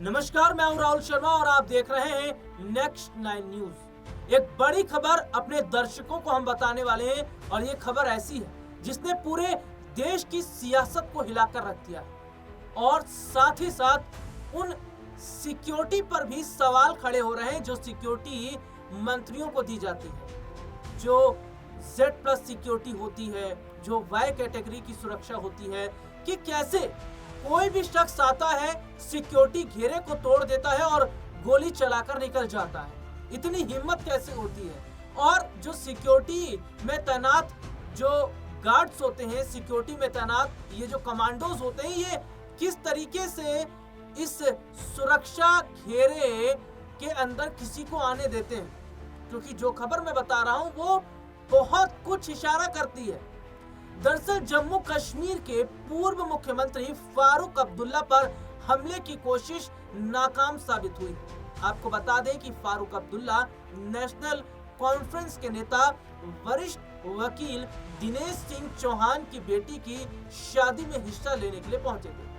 नमस्कार, मैं हूं राहुल शर्मा और आप देख रहे हैं नेक्स्ट 9 न्यूज। एक बड़ी खबर अपने दर्शकों को हम बताने वाले हैं और ये खबर ऐसी है जिसने पूरे देश की सियासत को हिलाकर रख दिया और साथ ही साथ उन सिक्योरिटी पर भी सवाल खड़े हो रहे हैं जो सिक्योरिटी मंत्रियों को दी जाती है, जो Z+ सिक्योरिटी होती है, जो Y कैटेगरी की सुरक्षा होती है, कि कैसे कोई भी शख्स आता है, सिक्योरिटी घेरे को तोड़ देता है और गोली चलाकर निकल जाता है। इतनी हिम्मत कैसे होती है? और जो सिक्योरिटी में तैनात जो गार्ड्स होते हैं, सिक्योरिटी में तैनात ये जो कमांडोज होते हैं, ये किस तरीके से इस सुरक्षा घेरे के अंदर किसी को आने देते हैं? क्योंकि जो खबर मैं बता रहा हूं वो बहुत कुछ इशारा करती है। दरअसल जम्मू कश्मीर के पूर्व मुख्यमंत्री फारूक अब्दुल्ला पर हमले की कोशिश नाकाम साबित हुई। आपको बता दें कि फारूक अब्दुल्ला नेशनल कॉन्फ्रेंस के नेता वरिष्ठ वकील दिनेश सिंह चौहान की बेटी की शादी में हिस्सा लेने के लिए पहुंचे थे।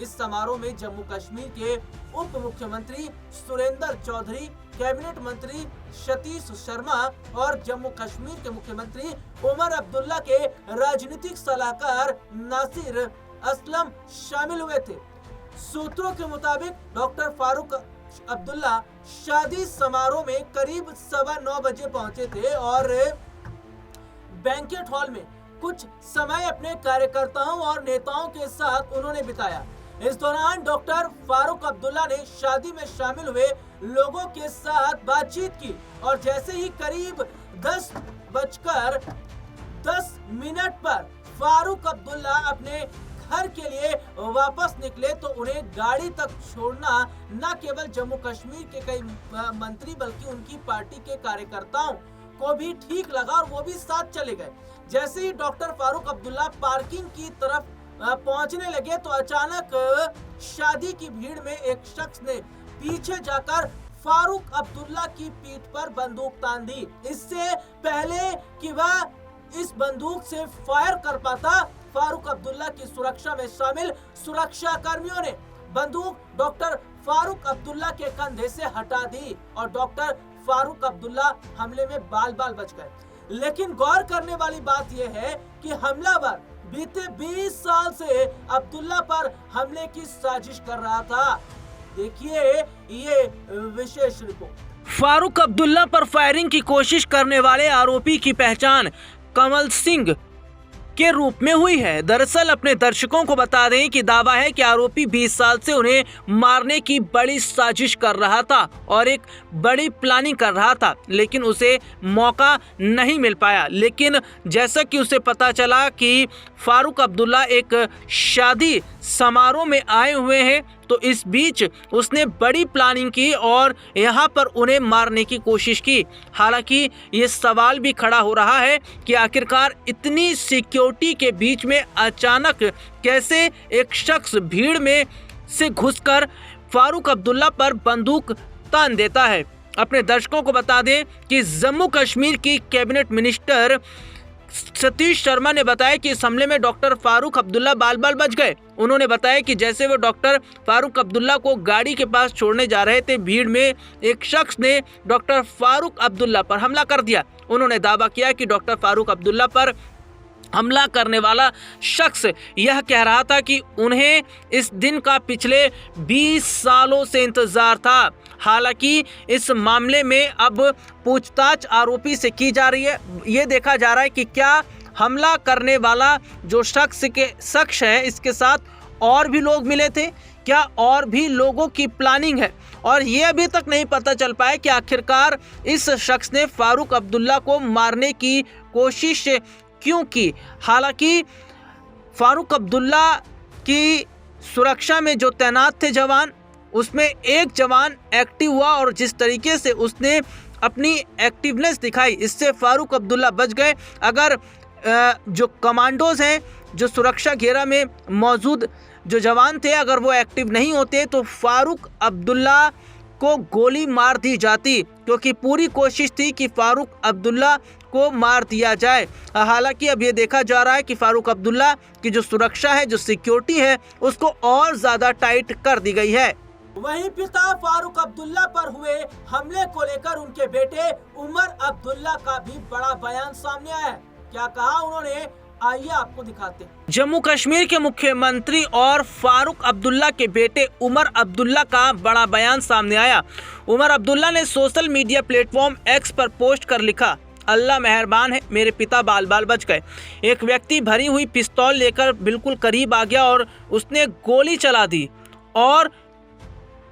इस समारोह में जम्मू कश्मीर के उप मुख्यमंत्री सुरेंद्र चौधरी, कैबिनेट मंत्री सतीश शर्मा और जम्मू कश्मीर के मुख्यमंत्री उमर अब्दुल्ला के राजनीतिक सलाहकार नासिर असलम शामिल हुए थे। सूत्रों के मुताबिक डॉक्टर फारूक अब्दुल्ला शादी समारोह में करीब 9:15 बजे पहुंचे थे और बैंकेट हॉल में कुछ समय अपने कार्यकर्ताओं और नेताओं के साथ उन्होंने बिताया। इस दौरान डॉक्टर फारूक अब्दुल्ला ने शादी में शामिल हुए लोगों के साथ बातचीत की और जैसे ही करीब 10:10 पर फारूक अब्दुल्ला अपने घर के लिए वापस निकले तो उन्हें गाड़ी तक छोड़ना न केवल जम्मू कश्मीर के कई मंत्री बल्कि उनकी पार्टी के कार्यकर्ताओं को भी ठीक लगा और वो भी साथ चले गए। जैसे ही डॉक्टर फारूक अब्दुल्ला पार्किंग की तरफ पहुंचने लगे तो अचानक शादी की भीड़ में एक शख्स ने पीछे जाकर फारूक अब्दुल्ला की पीठ पर बंदूक तान दी। इससे पहले कि वह इस बंदूक से फायर कर पाता, फारूक अब्दुल्ला की सुरक्षा में शामिल सुरक्षा कर्मियों ने बंदूक डॉक्टर फारूक अब्दुल्ला के कंधे से हटा दी और डॉक्टर फारूक अब्दुल्ला हमले में बाल बाल बच गए। लेकिन गौर करने वाली बात यह है कि हमलावर बीते 20 साल से अब्दुल्ला पर हमले की साजिश कर रहा था। देखिए ये विशेष रिपोर्ट। फारूक अब्दुल्ला पर फायरिंग की कोशिश करने वाले आरोपी की पहचान कमल सिंह के रूप में हुई है। दरअसल अपने दर्शकों को बता दें कि दावा है कि आरोपी 20 साल से उन्हें मारने की बड़ी साजिश कर रहा था और एक बड़ी प्लानिंग कर रहा था, लेकिन उसे मौका नहीं मिल पाया। लेकिन जैसा कि उसे पता चला कि फारूक अब्दुल्ला एक शादी समारोह में आए हुए हैं तो इस बीच उसने बड़ी प्लानिंग की और यहाँ पर उन्हें मारने की कोशिश की। हालांकि ये सवाल भी खड़ा हो रहा है कि आखिरकार इतनी सिक्योरिटी के बीच में अचानक कैसे एक शख्स भीड़ में से घुसकर फारूक अब्दुल्ला पर बंदूक तान देता है। अपने दर्शकों को बता दें कि जम्मू कश्मीर की कैबिनेट मिनिस्टर सतीश शर्मा ने बताया कि इस हमले में डॉक्टर फारूक अब्दुल्ला बाल बाल बच गए। उन्होंने बताया कि जैसे वो डॉक्टर फारूक अब्दुल्ला को गाड़ी के पास छोड़ने जा रहे थे, भीड़ में एक शख्स ने डॉक्टर फारूक अब्दुल्ला पर हमला कर दिया। उन्होंने दावा किया कि डॉक्टर फारूक अब्दुल्ला पर हमला करने वाला शख्स यह कह रहा था कि उन्हें इस दिन का पिछले 20 सालों से इंतजार था। हालांकि इस मामले में अब पूछताछ आरोपी से की जा रही है। ये देखा जा रहा है कि क्या हमला करने वाला जो शख्स है इसके साथ और भी लोग मिले थे, क्या और भी लोगों की प्लानिंग है। और ये अभी तक नहीं पता चल पाया कि आखिरकार इस शख्स ने फारूक अब्दुल्ला को मारने की कोशिश क्यों की। हालांकि फारूक अब्दुल्ला की सुरक्षा में जो तैनात थे जवान, उसमें एक जवान एक्टिव हुआ और जिस तरीके से उसने अपनी एक्टिवनेस दिखाई, इससे फारूक अब्दुल्ला बच गए। अगर जो कमांडोज हैं, जो सुरक्षा घेरा में मौजूद जो जवान थे, अगर वो एक्टिव नहीं होते तो फारूक अब्दुल्ला को गोली मार दी जाती, क्योंकि पूरी कोशिश थी कि फारूक अब्दुल्ला को मार दिया जाए। हालांकि अब ये देखा जा रहा है कि फारूक अब्दुल्ला की जो सुरक्षा है, जो सिक्योरिटी है, उसको और ज़्यादा टाइट कर दी गई है। वहीं पिता फारूक अब्दुल्ला पर हुए हमले को लेकर उनके बेटे उमर अब्दुल्ला का भी बड़ा बयान सामने आया है। क्या कहा उन्होंने, आइए आपको दिखाते हैं। जम्मू कश्मीर के मुख्यमंत्री और फारूक अब्दुल्ला के बेटे उमर अब्दुल्ला का बड़ा बयान सामने आया। उमर अब्दुल्ला ने सोशल मीडिया प्लेटफॉर्म एक्स पर पोस्ट कर लिखा, अल्लाह मेहरबान है, मेरे पिता बाल बाल बच गए। एक व्यक्ति भरी हुई पिस्तौल लेकर बिल्कुल करीब आ गया और उसने गोली चला दी और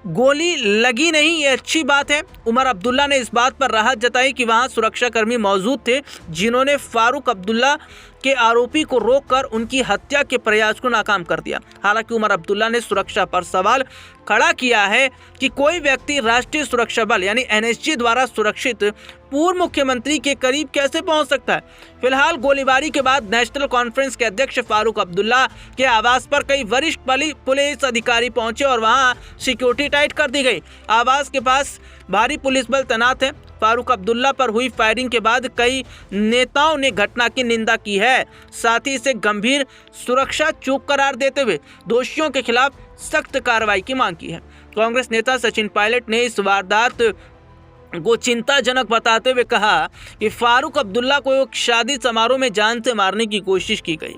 गोली लगी नहीं, ये अच्छी बात है। उमर अब्दुल्ला ने इस बात पर राहत जताई कि वहां सुरक्षाकर्मी मौजूद थे जिन्होंने फारूक अब्दुल्ला के आरोपी को रोककर उनकी हत्या के प्रयास को नाकाम कर दिया। हालांकि उमर अब्दुल्ला ने सुरक्षा पर सवाल खड़ा किया है कि कोई व्यक्ति राष्ट्रीय सुरक्षा बल यानी एनएसजी द्वारा सुरक्षित पूर्व मुख्यमंत्री के करीब कैसे पहुंच सकता है। फिलहाल गोलीबारी के बाद नेशनल कॉन्फ्रेंस के अध्यक्ष फारूक अब्दुल्ला के आवास पर कई वरिष्ठ पुलिस अधिकारी पहुंचे और वहां सिक्योरिटी टाइट कर दी गई। आवास के पास भारी पुलिस बल तैनात है। फारूक अब्दुल्ला पर हुई फायरिंग के बाद कई नेताओं ने घटना की निंदा की है, साथ ही इसे गंभीर सुरक्षा चूक करार देते हुए दोषियों के खिलाफ सख्त कार्रवाई की मांग की है। कांग्रेस नेता सचिन पायलट ने इस वारदात को चिंताजनक बताते हुए कहा कि फारूक अब्दुल्ला को एक शादी समारोह में जान से मारने की कोशिश की गई।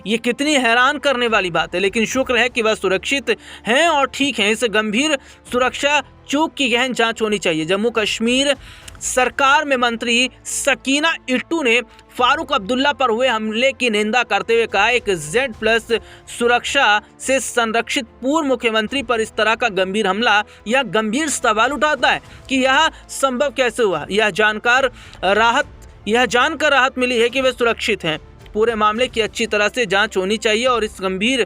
ये कितनी हैरान करने वाली बात है, लेकिन शुक्र है कि वह सुरक्षित हैं और ठीक हैं। इस गंभीर सुरक्षा चूक की गहन जांच होनी चाहिए। जम्मू कश्मीर सरकार में मंत्री सकीना इट्टू ने फारूक अब्दुल्ला पर हुए हमले की निंदा करते हुए कहा, एक Z+ सुरक्षा से संरक्षित पूर्व मुख्यमंत्री पर इस तरह का गंभीर हमला यह गंभीर सवाल उठाता है कि यह संभव कैसे हुआ। यह जानकर राहत मिली है कि वे सुरक्षित हैं। पूरे मामले की अच्छी तरह से जांच होनी चाहिए और इस गंभीर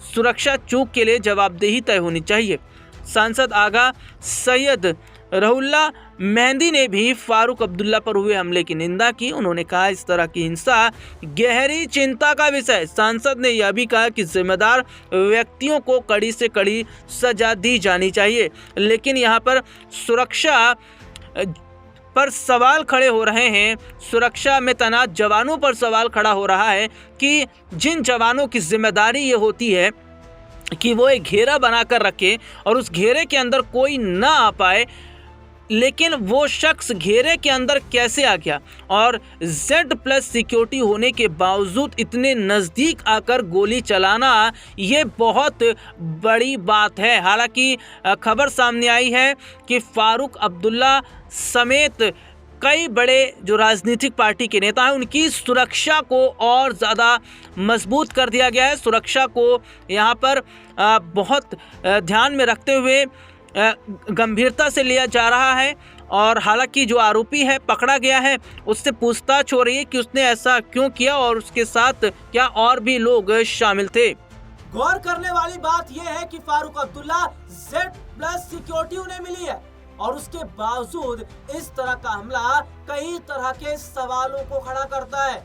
सुरक्षा चूक के लिए जवाबदेही तय होनी चाहिए। सांसद आगा सैयद रहुल्ला मेहंदी ने भी फारूक अब्दुल्ला पर हुए हमले की निंदा की। उन्होंने कहा, इस तरह की हिंसा गहरी चिंता का विषय। सांसद ने यह भी कहा कि जिम्मेदार व्यक्तियों को कड़ी से कड़ी सजा दी जानी चाहिए, लेकिन यहाँ पर सुरक्षा पर सवाल खड़े हो रहे हैं। सुरक्षा में तैनात जवानों पर सवाल खड़ा हो रहा है कि जिन जवानों की जिम्मेदारी ये होती है कि वो एक घेरा बनाकर रखें और उस घेरे के अंदर कोई ना आ पाए, लेकिन वो शख्स घेरे के अंदर कैसे आ गया और Z+ सिक्योरिटी होने के बावजूद इतने नज़दीक आकर गोली चलाना, ये बहुत बड़ी बात है। हालांकि खबर सामने आई है कि फारूक अब्दुल्ला समेत कई बड़े जो राजनीतिक पार्टी के नेता हैं उनकी सुरक्षा को और ज़्यादा मजबूत कर दिया गया है। सुरक्षा को यहाँ पर बहुत ध्यान में रखते हुए गंभीरता से लिया जा रहा है और हालांकि जो आरोपी है पकड़ा गया है, उससे पूछताछ हो रही है कि उसने ऐसा क्यों किया और उसके साथ क्या और भी लोग शामिल थे। गौर करने वाली बात यह है कि फारूक अब्दुल्ला Z+ सिक्योरिटी उन्हें मिली है और उसके बावजूद इस तरह का हमला कई तरह के सवालों को खड़ा करता है।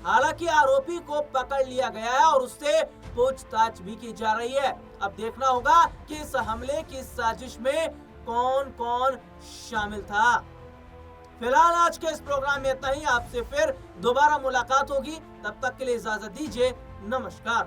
हालांकि आरोपी को पकड़ लिया गया है और उससे पूछताछ भी की जा रही है। अब देखना होगा कि इस हमले की साजिश में कौन कौन शामिल था। फिलहाल आज के इस प्रोग्राम में इतना ही। आपसे फिर दोबारा मुलाकात होगी, तब तक के लिए इजाजत दीजिए। नमस्कार।